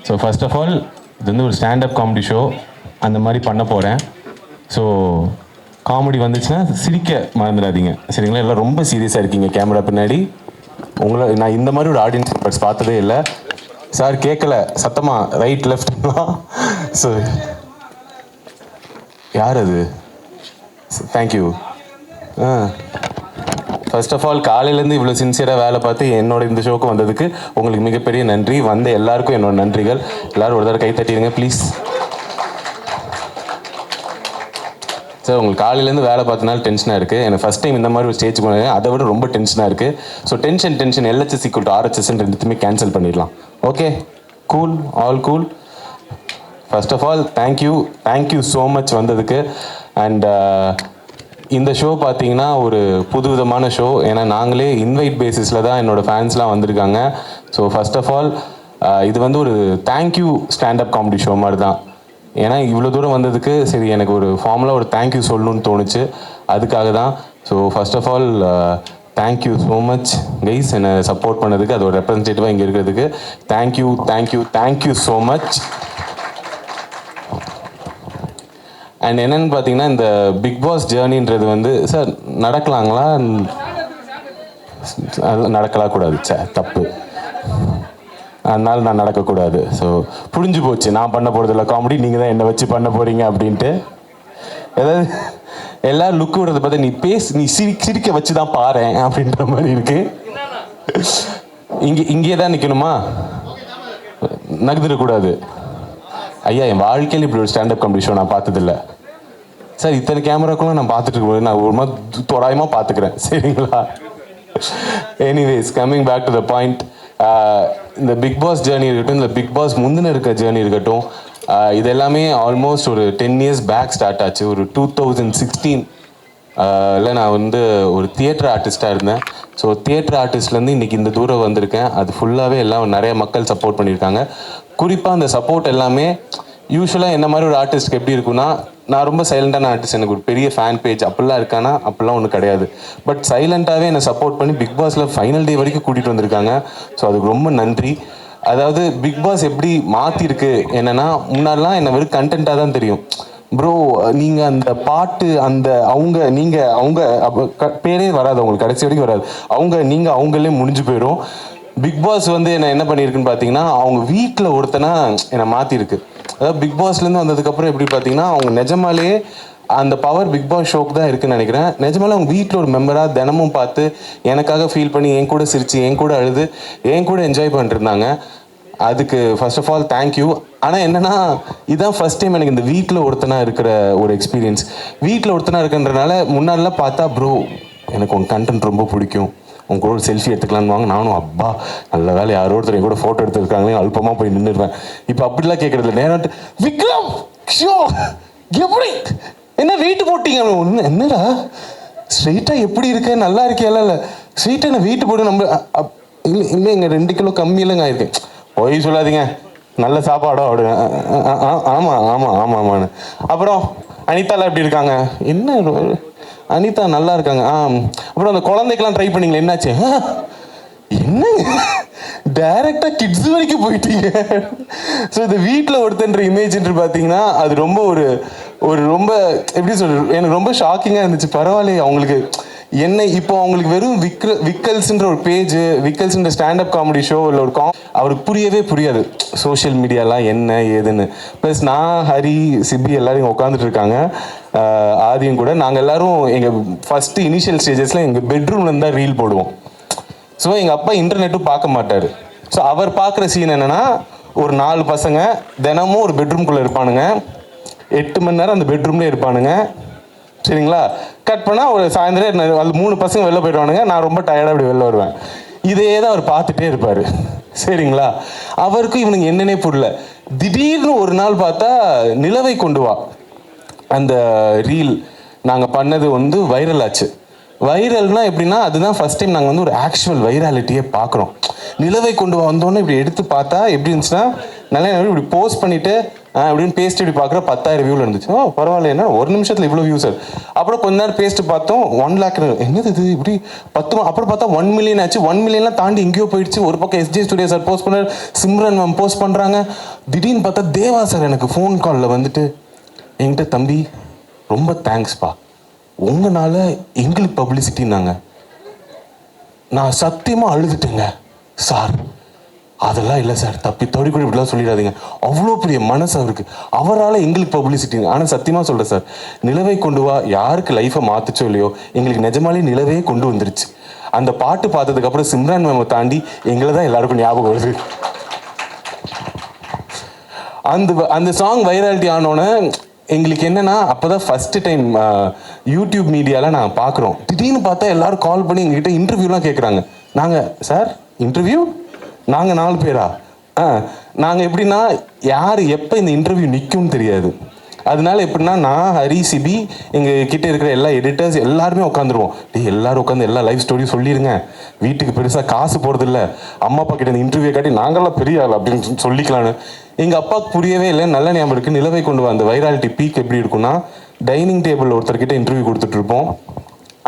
So first of all இது வந்து ஒரு ஸ்டாண்டப் காமெடி ஷோ அந்த மாதிரி பண்ண போகிறேன். ஸோ காமெடி வந்துச்சுன்னா சிரிக்க மறந்துடாதீங்க சரிங்களா. எல்லாம் ரொம்ப சீரியஸாக இருக்கீங்க கேமரா பின்னாடி. உங்களை நான் இந்த மாதிரி ஒரு ஆடியன்ஸ் மெம்பர்ஸ் பார்த்ததே இல்லை. சார் கேட்கல சத்தமாக ரைட் லெஃப்ட்லாம். ஸோ யார் அது? தேங்க்யூ. ஃபர்ஸ்ட் ஆஃப் ஆல் காலையிலேருந்து இவ்வளோ சின்சியராக வேலை பார்த்து என்னோட இந்த ஷோக்கு வந்ததுக்கு உங்களுக்கு மிகப்பெரிய நன்றி. வந்த எல்லாருக்கும் என்னோட நன்றிகள். எல்லோரும் ஒரு தடவை கை தட்டிடுங்க ப்ளீஸ். சார் உங்களுக்கு காலையிலேருந்து வேலை பார்த்தனால டென்ஷனாக இருக்குது. எனக்கு ஃபஸ்ட் டைம் இந்த மாதிரி ஒரு ஸ்டேஜ் போனேன், அதை விட ரொம்ப டென்ஷனாக இருக்குது. ஸோ டென்ஷன் LHS = RHS ரெண்டுத்துமே கேன்சல் பண்ணிடலாம். Okay cool, all cool. First of all thank you so much வந்ததுக்கு. அண்ட் இந்த ஷோ பார்த்தீங்கன்னா ஒரு புதுவிதமான ஷோ. ஏன்னா நாங்களே இன்வைட் பேசிஸில் தான் என்னோடய ஃபேன்ஸ்லாம் வந்திருக்காங்க. ஸோ ஃபர்ஸ்ட் ஆஃப் ஆல் இது வந்து ஒரு தேங்க்யூ ஸ்டாண்டப் காமெடி ஷோ மாதிரி தான். ஏன்னா இவ்வளோ தூரம் வந்ததுக்கு சரி எனக்கு ஒரு ஃபார்முலாக ஒரு தேங்க்யூ சொல்லணும்னு தோணுச்சு, அதுக்காக தான். So first of all thank you so much guys, என்னை சப்போர்ட் பண்ணதுக்கு, அது ஒரு ரெப்ரஸன்டேட்டிவாக இங்கே இருக்கிறதுக்கு தேங்க்யூ ஸோ மச். அண்ட் என்னென்னு பார்த்தீங்கன்னா இந்த பிக் பாஸ் ஜேர்னின்றது வந்து சார் நடக்கலாங்களா? நடக்கலாம் கூடாது சார், தப்பு. அதனால் நான் நடக்கக்கூடாது. ஸோ புரிஞ்சு போச்சு, நான் பண்ண போகிறதில்ல காமெடி, நீங்கள் தான் என்னை வச்சு பண்ண போகிறீங்க அப்படின்ட்டு. ஏதாவது எல்லோரும் லுக் விடுறத பார்த்து நீ சிரிக்க வச்சு தான் பாறேன் அப்படின்ற மாதிரி இருக்கு. இங்கே தான் நிற்கணுமா? நகர்ந்துடக்கூடாது. ஐயா என் வாழ்க்கையில் இப்படி ஒரு ஸ்டாண்டப் காமெடி ஷோ நான் பார்த்ததில்ல சார். இத்தனை கேமராக்குள்ள நான் பார்த்துட்டு இருக்கேன், நான் ஒரு மாதிரி தோராயமாக பார்த்துக்கிறேன் சரிங்களா. Anyways coming back to the point. இந்த பிக் பாஸ் ஜேர்னி இருக்கட்டும், இந்த பிக் பாஸ் முந்தின இருக்க ஜேர்னி இருக்கட்டும், இது எல்லாமே ஆல்மோஸ்ட் ஒரு 10 years பேக் ஸ்டார்ட் ஆச்சு. ஒரு 2016 நான் வந்து ஒரு தியேட்டர் ஆர்டிஸ்ட்டாக இருந்தேன். ஸோ தியேட்டர் ஆர்டிஸ்ட்லேருந்து இன்றைக்கி இந்த தூரம் வந்திருக்கேன். அது ஃபுல்லாகவே எல்லாம் நிறைய மக்கள் சப்போர்ட் பண்ணியிருக்காங்க. குறிப்பாக அந்த சப்போர்ட் எல்லாமே யூஸ்வலாக என்ன மாதிரி ஒரு ஆர்டிஸ்ட்க்கு எப்படி இருக்குன்னா, நான் ரொம்ப சைலண்டான ஆர்டிஸ்ட், எனக்கு ஒரு பெரிய ஃபேன் பேஜ் அப்படிலாம் இருக்கானா? அப்படிலாம் ஒன்றும் கிடையாது. பட் சைலண்ட்டாகவே என்னை சப்போர்ட் பண்ணி பிக் பாஸில் ஃபைனல் டே வரைக்கும் கூட்டிகிட்டு வந்திருக்காங்க. ஸோ அதுக்கு ரொம்ப நன்றி. அதாவது பிக் பாஸ் எப்படி மாற்றிருக்கு என்னென்னா, முன்னாடிலாம் என்னை வெறும் கண்டென்ட்டாக தான் தெரியும். ப்ரோ நீங்கள் அந்த பாட்டு அந்த அவங்க பேரே வராது, அவங்களுக்கு கடைசி வரைக்கும் வராது. அவங்களே முடிஞ்சு போயிடும். பிக் பாஸ் வந்து என்ன பண்ணியிருக்குன்னு பார்த்தீங்கன்னா, அவங்க வீட்டில் ஒருத்தனா என்னை மாற்றிருக்கு. அதாவது பிக் பாஸ்லேருந்து வந்ததுக்கப்புறம் எப்படி பார்த்தீங்கன்னா, அவங்க நிஜமாலே அந்த பவர் பிக் பாஸ் ஷோக்கு தான் இருக்குன்னு நினைக்கிறேன். நிஜமாலே அவங்க வீட்டில் ஒரு மெம்பராக தினமும் பார்த்து எனக்காக ஃபீல் பண்ணி என் கூட சிரித்து என் கூட அழுது என் கூட என்ஜாய் பண்ணிருந்தாங்க. அதுக்கு ஃபர்ஸ்ட் ஆஃப் ஆல் தேங்க்யூ. ஆனால் என்னென்னா இதுதான் ஃபர்ஸ்ட் டைம் எனக்கு இந்த வீட்டில் ஒருத்தனாக இருக்கிற ஒரு எக்ஸ்பீரியன்ஸ். வீட்டில் ஒருத்தனாக இருக்குன்றனால முன்னாடிலாம் பார்த்தா ப்ரோ எனக்கு உங்கள் கண்டென்ட் ரொம்ப பிடிக்கும், உங்க கூட ஒரு செல்ஃபி எடுத்துக்கலான்னு வாங்க, நானும் அப்பா நல்ல வேலை யாரோ ஒருத்தர் என் கூட ஃபோட்டோ எடுத்துருக்காங்களே அல்பமாக போய் நின்றுடுவேன். இப்போ அப்படிலாம் கேட்குறது இல்லை. நேரம் விக்ரம் ஷோ எப்படி என்ன வெயிட் போட்டீங்க? ஒன்று என்னடா ஸ்ட்ரெயிட்டாக எப்படி இருக்க, நல்லா இருக்கேன்? இல்லை ஸ்ட்ரெயிட்டாக என்ன வெயிட் போட்டு நம்ம இல்லை இங்கே 2 கிலோ கம்மியிலங்க ஆயிருக்கேன். போய் சொல்லாதீங்க, நல்ல சாப்பாடோ அப்படி. ஆமான்னு. அப்புறம் அனிதாலாம் எப்படி இருக்காங்க? என்ன அனிதா நல்லா இருக்காங்க. அப்புறம் அந்த குழந்தைக்கெல்லாம் ட்ரை பண்ணீங்களா, என்னாச்சு? என்ன டைரக்டா கிட்ஸ் வரைக்கும் போயிட்டீங்க. ஸோ இந்த வீட்டில் ஒருத்தன்ற இமேஜ்ன்று பார்த்தீங்கன்னா அது ரொம்ப ஒரு ரொம்ப எப்படி சொல்றது, எனக்கு ரொம்ப ஷாக்கிங்காக இருந்துச்சு. பரவாயில்லையே அவங்களுக்கு என்ன இப்போ அவங்களுக்கு வெறும் விக்கல்ஸ்ன்ற ஒரு பேஜ், விக்கல்ஸ்ன்ற ஸ்டாண்டப் காமெடி ஷோ இல்லை ஒரு அவருக்கு புரியாது சோஷியல் மீடியாலாம் என்ன ஏதுன்னு. ப்ளஸ் நான் ஹரி சிபி எல்லாரும் இங்கே உட்காந்துட்டு இருக்காங்க, ஆதியும் கூட. நாங்கள் எல்லோரும் எங்கள் ஃபஸ்ட்டு இனிஷியல் ஸ்டேஜஸில் எங்கள் பெட்ரூம்லேருந்து தான் ரீல் போடுவோம். ஸோ எங்கள் அப்பா இன்டர்நெட்டும் பார்க்க மாட்டார். ஸோ அவர் பார்க்குற சீன் என்னென்னா, ஒரு 4 பசங்க தினமும் ஒரு பெட்ரூம்குள்ளே இருப்பானுங்க, 8 மணி நேரம் அந்த பெட்ரூம்லேயே இருப்பானுங்க சரிங்களா. கட் பண்ணால் ஒரு சாயந்தரம் அது 3 பசங்க வெளில போயிடுவானுங்க, நான் ரொம்ப டயர்டாக அப்படி வெளில வருவேன். இதே தான் அவர் பார்த்துட்டே இருப்பார் சரிங்களா. அவருக்கும் இவனுங்க என்னன்னே புரியல. திடீர்னு ஒரு நாள் பார்த்தா நிலவை கொண்டு வா அந்த ரீல் நாங்கள் பண்ணது வந்து வைரல் ஆச்சு. வைரல்னா எப்படின்னா அதுதான் ஃபர்ஸ்ட் டைம் நாங்கள் வந்து ஒரு ஆக்சுவல் வைராலிட்டியே பார்க்குறோம். நிலவை கொண்டு வந்தோன்னே இப்படி எடுத்து பார்த்தா எப்படி இருந்துச்சுன்னா, நல்ல இப்படி போஸ்ட் பண்ணிவிட்டு அப்படின்னு பேஸ்ட் இப்படி பார்க்குற 10,000 வியூவில் இருந்துச்சு. ஓ பரவாயில்ல, என்ன ஒரு நிமிஷத்தில் இவ்வளோ வியூ சார். அப்புறம் கொஞ்ச நேரம் பேஸ்ட் பார்த்தோம் 1 lakh. என்னது இது இப்படி 10. அப்புறம் பார்த்தா 1 million ஆச்சு. 1 millionலாம் தாண்டி எங்கேயோ போயிடுச்சு. ஒரு பக்கம் எஸ்ஜே ஸ்டுடியோ சார் போஸ்ட் பண்ணார், சிம்ரன் மேம் போஸ்ட் பண்ணுறாங்க. திடீர்னு பார்த்தா தேவா சார் எனக்கு ஃபோன் காலில் வந்துட்டு என்கிட்ட, தம்பி ரொம்ப தேங்க்ஸ்ப்பா, உங்களால எங்களுக்கு பப்ளிசிட்டின்னாங்க. நான் சத்தியமாக அழுதுட்டேங்க. சார் அதெல்லாம் இல்லை சார், தப்பி தொடி கூட இப்படிலாம் சொல்லிடாதீங்க. அவ்வளோ பெரிய மனசு அவருக்கு, அவரால் எங்களுக்கு பப்ளிசிட்டி. ஆனால் சத்தியமாக சொல்கிறேன் சார், நிலவை கொண்டு வா யாருக்கு லைஃப்பை மாற்றுச்சோ இல்லையோ, எங்களுக்கு நிஜமாலே நிலவே கொண்டு வந்துருச்சு. அந்த பாட்டு பார்த்ததுக்கப்புறம் சிம்ரான் மேமை தாண்டி எங்களை தான் எல்லாருக்கும் ஞாபகம் வருது. அந்த சாங் வைராலிட்டி ஆனோன்னே எங்களுக்கு என்னன்னா, அப்போ தான் ஃபஸ்ட்டு டைம் யூடியூப் மீடியாவில் நான் பார்க்குறோம். திடீர்னு பார்த்தா எல்லாரும் கால் பண்ணி எங்ககிட்ட இன்டர்வியூலாம் கேட்குறாங்க. நாங்கள் சார் இன்டர்வியூ, நாங்கள் 4 பேரா? நாங்கள் எப்படின்னா யார் எப்போ இந்த இன்டர்வியூ நிற்கும்னு தெரியாது. அதனால எப்படின்னா நான், ஹரி, சிபி, எங்கள் கிட்டே இருக்கிற எல்லா எடிட்டர்ஸ் எல்லாருமே உட்காந்துருவோம். எல்லாரும் உட்காந்து எல்லா லைஃப் ஸ்டோரியும் சொல்லிடுங்க, வீட்டுக்கு பெருசாக காசு போகிறதில்ல, அம்மா அப்பா கிட்ட இந்த இன்டர்வியூ காட்டி நாங்களாம் பெரிய ஆள் அப்படின்னு சொல்லிக்கலான்னு. எங்கள் அப்பாவுக்கு புரியவே இல்லை. நல்ல ஞாபகம் இருக்குது, நிலவை கொண்டு வந்த வைராலிட்டி பீக் எப்படி இருக்குன்னா, டைனிங் டேபிள் ஒருத்தர்கிட்ட இன்டர்வியூ கொடுத்துட்ருப்போம்.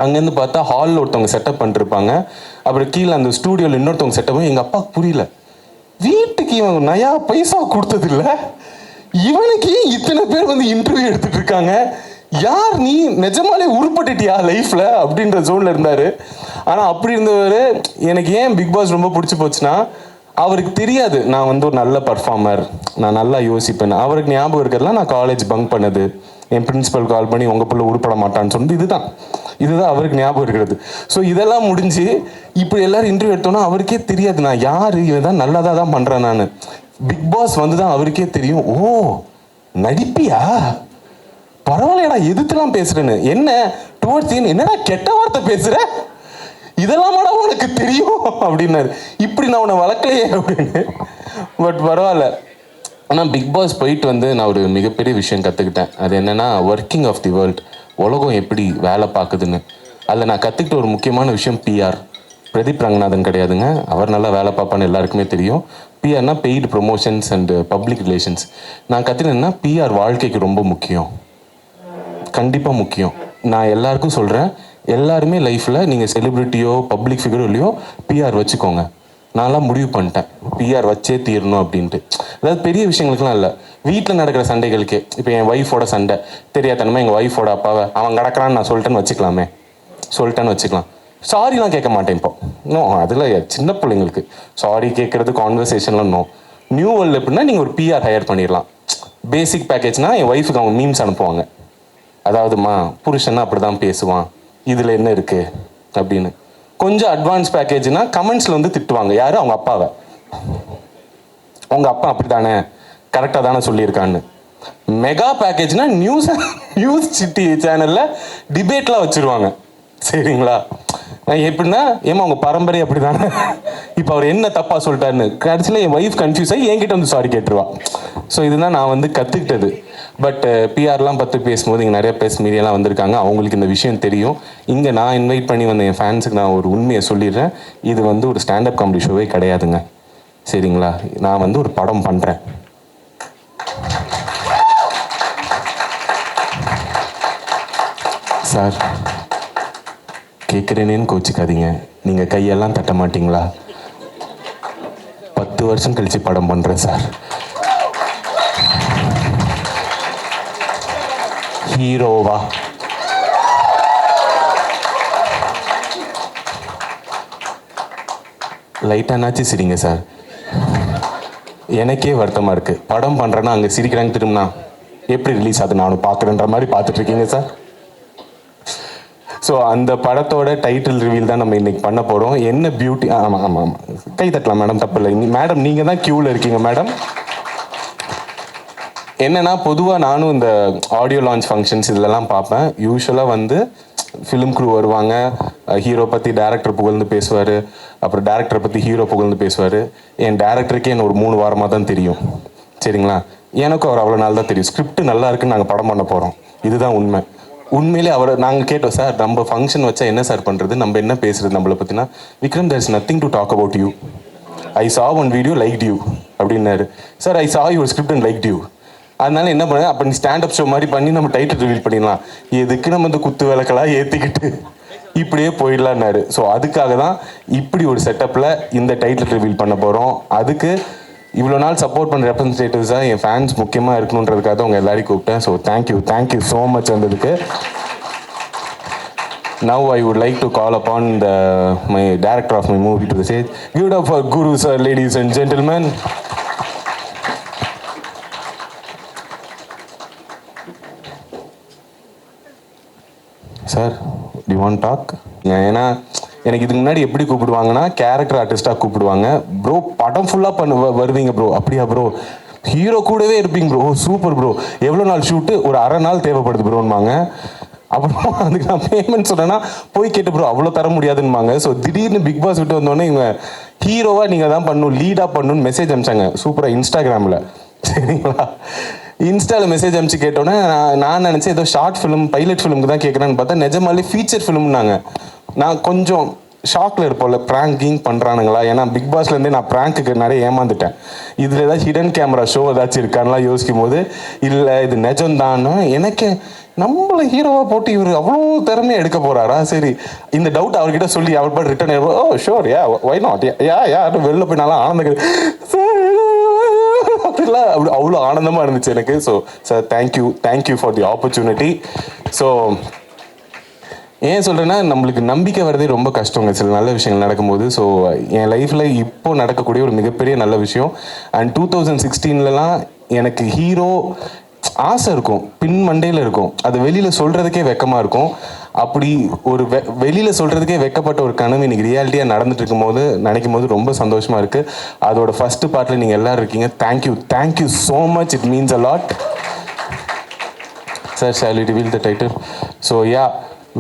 அங்கேருந்து பார்த்தா ஹாலில் ஒருத்தவங்க செட்டப் பண்ணிருப்பாங்க. அப்புறம் கீழே அந்த ஸ்டூடியோவில் இன்னொருத்தவங்க செட்டப். எங்கள் அப்பாவுக்கு புரியல, வீட்டுக்கு இவங்க நயா பைசா கொடுத்ததில்ல, இவனுக்கு இத்தனை பேர் வந்து இன்டர்வியூ எடுத்துட்டு இருக்காங்க, யார் நீ, நிஜமாலே உருப்பட்டுட்டியா லைஃப்ல அப்படின்ற ஜோன்ல இருந்தாரு. ஆனா அப்படி இருந்தவர் எனக்கு ஏன் பிக் பாஸ் ரொம்ப பிடிச்சி போச்சுன்னா, அவருக்கு தெரியாது நான் வந்து ஒரு நல்ல பர்ஃபார்மர், நான் நல்லா யோசிப்பேன். அவருக்கு ஞாபகம் இருக்கிறதுலாம் நான் காலேஜ் பங்க் பண்ணது, என் பிரின்சிபல் கால் பண்ணி உங்கள் பிள்ளை உருப்பட மாட்டான்னு சொன்னது, இதுதான் அவருக்கு ஞாபகம் இருக்கிறது. ஸோ இதெல்லாம் முடிஞ்சு இப்படி எல்லாரும் இன்டர்வியூ எடுத்தோன்னா அவருக்கே தெரியாது நான் யார், இவன் தான் நல்லதாக தான் பண்ணுறேன் நான். பிக் பாஸ் வந்து தான் அவருக்கே தெரியும், ஓ நடிப்பியா, பரவாயில்லையடா எதிர்த்துலாம் பேசுறேன்னு. என்ன டுவர்ட்ஸ் என்னடா கெட்ட வார்த்தை பேசுற, இதெல்லாமாடா உனக்கு தெரியும் அப்படின்னாரு. இப்படி நான் உன்னை வளர்க்கலையே அப்படின்னு. பட் பரவாயில்ல. ஆனால் பிக் பாஸ் போயிட்டு வந்து நான் ஒரு மிகப்பெரிய விஷயம் கற்றுக்கிட்டேன். அது என்னென்னா, ஒர்க்கிங் ஆஃப் தி வேர்ல்ட், உலகம் எப்படி வேலை பார்க்குதுன்னு. அதில் நான் கற்றுக்கிட்ட ஒரு முக்கியமான விஷயம் பிஆர். பிரதீப் ரங்கநாதன் கிடையாதுங்க, அவர் நல்லா வேலை பார்ப்பான்னு எல்லாருக்குமே தெரியும். பிஆர்னா paid promotions and public relations. நான் கற்றுக்கிட்டேன்னா பிஆர் வாழ்க்கைக்கு ரொம்ப முக்கியம், கண்டிப்பாக முக்கியம். நான் எல்லாருக்கும் சொல்கிறேன், எல்லாருமே லைஃப்பில் நீங்கள் செலிப்ரிட்டியோ பப்ளிக் ஃபிகரோ இல்லையோ பிஆர் வச்சுக்கோங்க. நான்லாம் முடிவு பண்ணிட்டேன் பிஆர் வச்சே தீரணும் அப்படின்ட்டு. அதாவது பெரிய விஷயங்களுக்குலாம் இல்லை, வீட்டில் நடக்கிற சண்டைகளுக்கு. இப்போ என் ஒய்ஃபோட சண்டை தெரியாதனமா எங்கள் ஒய்ஃபோட அப்பாவை அவன் கிடக்கிறான்னு நான் சொல்லிட்டேன்னு வச்சுக்கலாம். சாரிலாம் கேட்க மாட்டேன் இப்போ. இன்னும் அதில் சின்ன பிள்ளைங்களுக்கு சாரி கேட்குறது கான்வர்சேஷன்லாம் நோ. நியூ வேர்ல்டு எப்படின்னா நீங்கள் ஒரு பிஆர் ஹையர் பண்ணிடலாம். பேசிக் பேக்கேஜ்னால் என் ஒய்ஃபுக்கு அவங்க மீம்ஸ் அனுப்புவாங்க. அதாவதுமா புருஷன்னா அப்படி தான் பேசுவான், இதில் என்ன இருக்குது அப்படின்னு. கொஞ்சம் அட்வான்ஸ் பேக்கேஜ்னா கமெண்ட்ஸில் வந்து திட்டுவாங்க, யார், அவங்க அப்பாவை. உங்கள் அப்பா அப்படி தானே, கரெக்டாக தானே சொல்லியிருக்கான்னு. மெகா பேக்கேஜ்னா நியூஸ் சிட்டி சேனலில் டிபேட்லாம் வச்சுருவாங்க. சரிங்களா? எப்படின்னா, ஏமா உங்கள் பரம்பரை அப்படி தானே, இப்போ அவர் என்ன தப்பாக சொல்லிட்டாருன்னு கடைசியில் என் ஒய்ஃப் கன்ஃபியூஸ் ஆகி என்கிட்ட வந்து சாரி கேட்டுருவா. ஸோ இதுதான் நான் வந்து கற்றுக்கிட்டது. பட் பிஆர்லாம் பற்றி பேசும்போது இங்கே நிறைய பேஸ் மீடியாலாம் வந்திருக்காங்க, அவங்களுக்கு இந்த விஷயம் தெரியும். இங்கே நான் இன்வைட் பண்ணி வந்த என் ஃபேன்ஸுக்கு நான் ஒரு உண்மையை சொல்லிடுறேன், இது வந்து ஒரு ஸ்டாண்டப் காமெடி ஷோவே கிடையாதுங்க. சரிங்களா? நான் வந்து ஒரு படம் பண்ணுறேன். சார் கேட்குறேனேன்னு கோச்சிக்காதீங்க, நீங்கள் கையெல்லாம் தட்ட மாட்டிங்களா? 10 வருஷம் கழிச்சு படம் பண்ணுறேன் சார். ஹீரோவா? லைட்டானாச்சு சிரிங்க சார். எனக்கே வருத்தமாக இருக்குது, படம் பண்ணுறேன்னா அங்கே சிரிக்கிறாங்க, திரும்பினா எப்படி ரிலீஸ் ஆகுது நானும் பார்க்குறேன்ற மாதிரி பார்த்துட்ருக்கீங்க சார். ஸோ அந்த படத்தோட டைட்டில் ரிவீல் தான் நம்ம இன்னைக்கு பண்ண போகிறோம். என்ன பியூட்டி, ஆமாம் கை தட்டலாம் மேடம், தப்பு இல்லை. மேடம் நீங்கள் தான் க்யூவில் இருக்கீங்க மேடம். என்னென்னா, பொதுவாக நானும் இந்த ஆடியோ லான்ச் ஃபங்க்ஷன்ஸ் இதிலலாம் பார்ப்பேன். யூஸ்வலாக வந்து ஃபிலிம் க்ரூ வருவாங்க, ஹீரோ பற்றி டேரக்டர் புகழ்ந்து பேசுவார், அப்புறம் டேரக்டரை பற்றி ஹீரோ புகழ்ந்து பேசுவார். என் டேரக்டருக்கே என்ன ஒரு 3 வாரமாக தான் தெரியும். சரிங்களா? எனக்கும் அவர் அவ்வளோ நாள் தான் தெரியும். ஸ்கிரிப்ட் நல்லா இருக்குன்னு நாங்கள் படம் பண்ண போகிறோம், இதுதான் உண்மை. உண்மையிலே அவரை நாங்கள் கேட்டோம், சார் நம்ம ஃபங்க்ஷன் வச்சா என்ன சார் பண்ணுறது, நம்ம என்ன பேசுகிறது நம்மளை பற்றினா, Vikram there is nothing to talk about you, I saw one video like you அப்படின்னாரு. Sir I saw your script and like you. அதனால என்ன பண்ண, அப்போ நீ ஸ்டாண்டப் ஷோ மாதிரி பண்ணி நம்ம டைட்டில் ரிவீல் பண்ணிடலாம், எதுக்கு நம்ம இந்த குத்து விளக்கெல்லாம் ஏற்றிக்கிட்டு இப்படியே போயிடலான்னாரு. ஸோ அதுக்காக தான் இப்படி ஒரு செட்டப்பில் இந்த டைட்டில் ரிவீல் பண்ண போகிறோம். அதுக்கு இவ்வளோ நாள் சப்போர்ட் பண்ணுற ரெப்ரஸன்டேட்டிவ்ஸாக என் ஃபேன்ஸ் முக்கியமாக இருக்கணுன்றதுக்காக தான் உங்கள் எல்லாரையும் கூப்பிட்டேன். ஸோ தேங்க்யூ ஸோ மச் வந்ததுக்கு. Now I would like to call upon my director of my movie to the stage. Give it up for Guru sir, ladies and gentlemen. Sir, do you want to talk? ஏன்னா எனக்கு இதுக்கு முன்னாடி எப்படி கூப்பிடுவாங்கன்னா character ஆர்டிஸ்டாக கூப்பிடுவாங்க. Bro படம் ஃபுல்லாக வருவீங்க bro. அப்படியா ப்ரோ? ஹீரோ கூடவே இருப்பீங்க ப்ரோ. Super bro. எவ்வளோ நாள் ஷூட்டு? ஒரு அரை நாள் தேவைப்படுது ப்ரோன்பாங்க. அப்புறம் அதுக்கு நான் பேமெண்ட் சொன்னேன்னா போய் கேட்டு ப்ரோ அவ்வளோ தர முடியாதுன்னுவாங்க. ஸோ திடீர்னு பிக் பாஸ் விட்டு வந்தோடனே இவங்க ஹீரோவாக நீங்கள் தான் பண்ணணும், லீடாக பண்ணணும்னு மெசேஜ் அனுப்பிச்சாங்க. சூப்பராக இன்ஸ்டாகிராமில், சரிங்களா? இன்ஸ்டாவில் மெசேஜ் அனுப்பிச்சு கேட்டோன்னே நான் நினச்சேன் ஏதோ ஷார்ட் ஃபிலிம் பைலட் ஃபிலிமுக்கு தான் கேட்குறேன்னு பார்த்தா நிஜமாலே ஃபீச்சர் ஃபிலிம்னாங்க. நான் கொஞ்சம் ஷாக்கில் இருப்போம்ல, ப்ராங்கிங் பண்ணுறானுங்களா? ஏன்னா பிக் பாஸ்லேருந்தே நான் ப்ராங்க்குக்கு நிறைய ஏமாந்துட்டேன். இதில் ஏதாவது ஹிடன் கேமரா ஷோ ஏதாச்சும் இருக்கான்லாம் யோசிக்கும் போது இல்லை இது நிஜம்தான்னு எனக்கு நம்மளை ஹீரோவாக போட்டு இவர் அவ்வளோ திறமையாக எடுக்க போகிறாரா? சரி, இந்த டவுட் அவர்கிட்ட சொல்லி அவர் பாட்டு return oh sure why not வெளில போயினாலும் ஆனந்த அப்படிலாம் அவ்வளோ ஆனந்தமாக இருந்துச்சு எனக்கு. So sir thank you for the opportunity. So ஏன் சொல்கிறேன்னா நம்மளுக்கு நம்பிக்கை வரதே ரொம்ப கஷ்டங்க சில நல்ல விஷயங்கள் நடக்கும்போது. ஸோ என் லைஃப்பில் இப்போ நடக்கக்கூடிய ஒரு மிகப்பெரிய நல்ல விஷயம். அண்ட் 2016லலாம் எனக்கு ஹீரோ ஆசை இருக்கும், பின் மண்டையில் இருக்கும், அது வெளியில் சொல்கிறதுக்கே வெக்கமாக இருக்கும். அப்படி ஒரு வெளியில் சொல்கிறதுக்கே வெக்கப்பட்ட ஒரு கனவு இன்னைக்கு ரியாலிட்டியாக நடந்துட்டு இருக்கும்போது நினைக்கும் போது ரொம்ப சந்தோஷமாக இருக்குது. அதோட ஃபஸ்ட்டு பார்ட்டில் நீங்கள் எல்லோரும் இருக்கீங்க. Thank you so much. It means a lot. Sir shall we reveal the title? So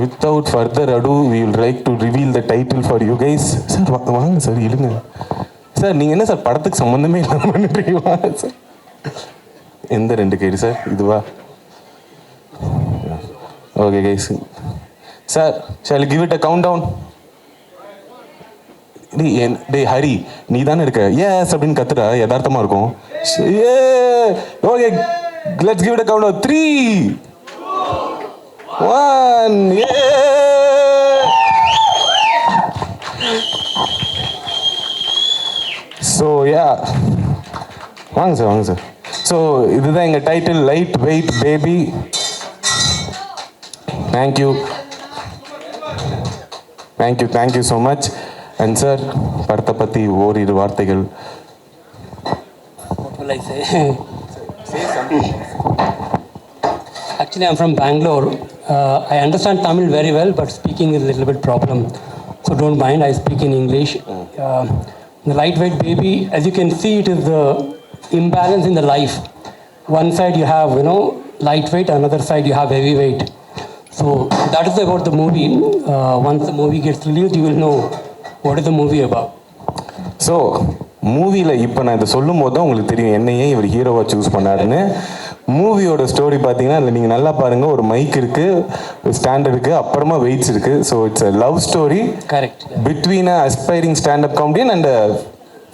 without further ado we will like to reveal the title for you guys. Sir வாங்க சார், இழுங்க சார். நீங்கள் என்ன sir படத்துக்கு சம்மந்தமே இல்லாமல் பண்ணிட்டு வாங்க sir. எந்த 2 கேடு சார்? இதுவா? Okay guys. Sir shall give it a countdown? டே ஹரி, நீ தானே இருக்க எஸ் அப்படின்னு கத்துறா, யதார்த்தமாக இருக்கும். Okay let's give it a countdown. 3 1 so வாங்க சார். ஸோ இதுதான் எங்கள் title, light weight baby. Thank you so much. And sir படத்தை பற்றி ஓரிரு வார்த்தைகள். Actually, I'm from Bangalore. I understand Tamil very well, but speaking is a little bit problem. So don't mind, I speak in English. The lightweight baby, as you can see, it is the imbalance in the life. One side you have, lightweight, another side you have heavyweight. So that is about the movie. Once the movie gets released, you will know what is the movie about. So மூவியில் இப்போ நான் இதை சொல்லும் போது தான் உங்களுக்கு தெரியும் என்னையே இவர் ஹீரோவாக சூஸ் பண்ணாருன்னு. மூவியோட ஸ்டோரி பார்த்தீங்கன்னா அதில் நீங்கள் நல்லா பாருங்கள், ஒரு மைக் இருக்குது, ஸ்டாண்ட் இருக்குது, அப்புறமா வெயிட்ஸ் இருக்குது. So it's a love story correct between a aspiring standup comedian and a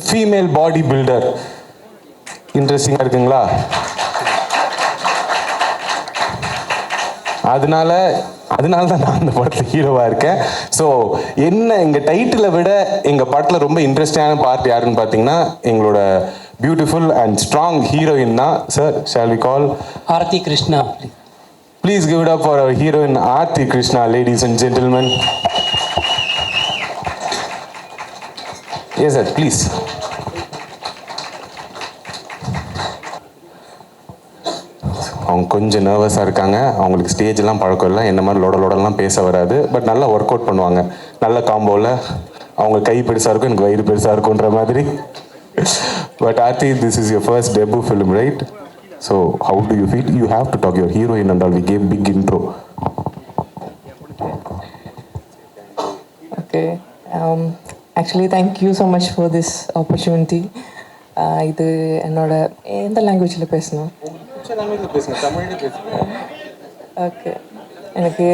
female body builder. இன்ட்ரெஸ்டிங்காக இருக்குங்களா? அதனால தான் நான் அந்த படத்தில் ஹீரோவாக இருக்கேன். ஸோ என்ன எங்கள் டைட்டிலை விட எங்கள் படத்தில் ரொம்ப இன்ட்ரெஸ்டிங்கான பார்ட் யாருன்னு பார்த்தீங்கன்னா எங்களோட பியூட்டிஃபுல் அண்ட் ஸ்ட்ராங் ஹீரோயின் தான். Sir shall we call Aarthi Krishna? Please give it up for our heroine Aarthi Krishna, ladies and gentlemen. Yes sir please. அவங்க கொஞ்சம் நர்வஸாக இருக்காங்க. அவங்களுக்கு ஸ்டேஜெலாம் பழக்கம் இல்லை, என்ன மாதிரி லோடலாம் பேச வராது. பட் நல்லா ஒர்க் அவுட் பண்ணுவாங்க. நல்ல காம்போவில் அவங்க கை பெருசாக இருக்கும், எனக்கு வயிறு பெருசாக இருக்குன்ற மாதிரி. But Aarthi, this is your first debut film, right? So how do you feel? You have to talk your heroine and all. We gave big intro. Okay, actually thank you so much for this opportunity. இது என்னோட எந்த லாங்குவேஜில் பேசணும்? Okay, எனக்கு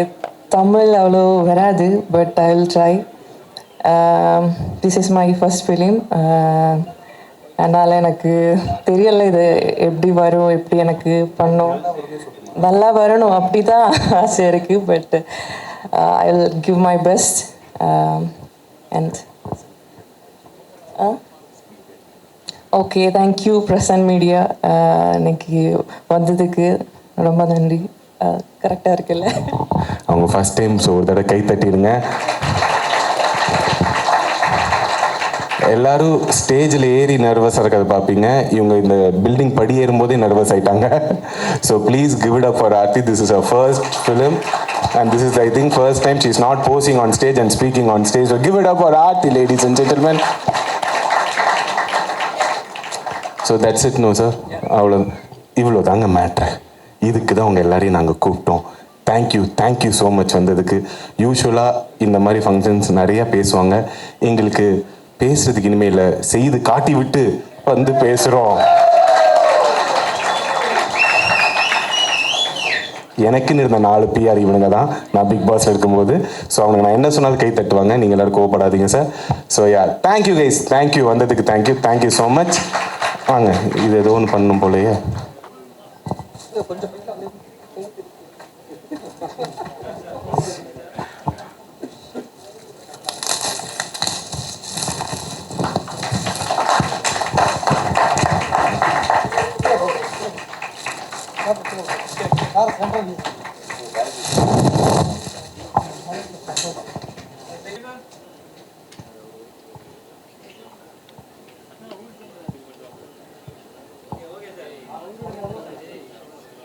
தமிழ் அவ்வளோ வராது, but I will try. This is my first film. அதனால் எனக்கு தெரியலை இது எப்படி வரும், எப்படி எனக்கு பண்ணும், நல்லா வரணும் அப்படி தான் ஆசை இருக்குது. But I will give my best. And okay, thank you present media. இன்னைக்கு வந்ததுக்கு ரொம்ப நன்றி. கரெக்டாக இருக்குல்ல? அவங்க ஃபர்ஸ்ட் டைம், ஸோ ஒரு தடவை கை தட்டிடுங்க. எல்லாரும் ஸ்டேஜில் ஏறி நர்வஸாக இருக்கிறத பார்ப்பீங்க, இவங்க இந்த பில்டிங் படி ஏறும்போதே நர்வஸ் ஆகிட்டாங்க. So please give it up for Aarthi. This is a first film and this is, I think, first time she is not posing on stage and speaking on stage. So give it up for Aarti, ladies and gentlemen. So that's it, no sir? இவ்வளோ தாங்க matter. இதுக்கு தான் உங்கள் எல்லாரையும் நாங்கள் கூப்பிட்டோம். Thank you so much வந்ததுக்கு. யூஸ்வலாக இந்த மாதிரி ஃபங்க்ஷன்ஸ் நிறையா பேசுவாங்க. எங்களுக்கு பேசுறதுக்கு இனிமேல் செய்து காட்டி விட்டு வந்து பேசுகிறோம். எனக்குன்னு இருந்த 4 PR இவனுங்க தான் நான் பிக் பாஸில் இருக்கும்போது. ஸோ அவனுக்கு நான் என்ன சொன்னாலும் கை தட்டுவாங்க. நீங்கள் எல்லோரும் கோவப்படாதீங்க sir. So thank you guys, thank you வந்ததுக்கு. Thank you so much. வாங்க, இது ஏதோ ஒன்று பண்ணணும் போலையே. Claro,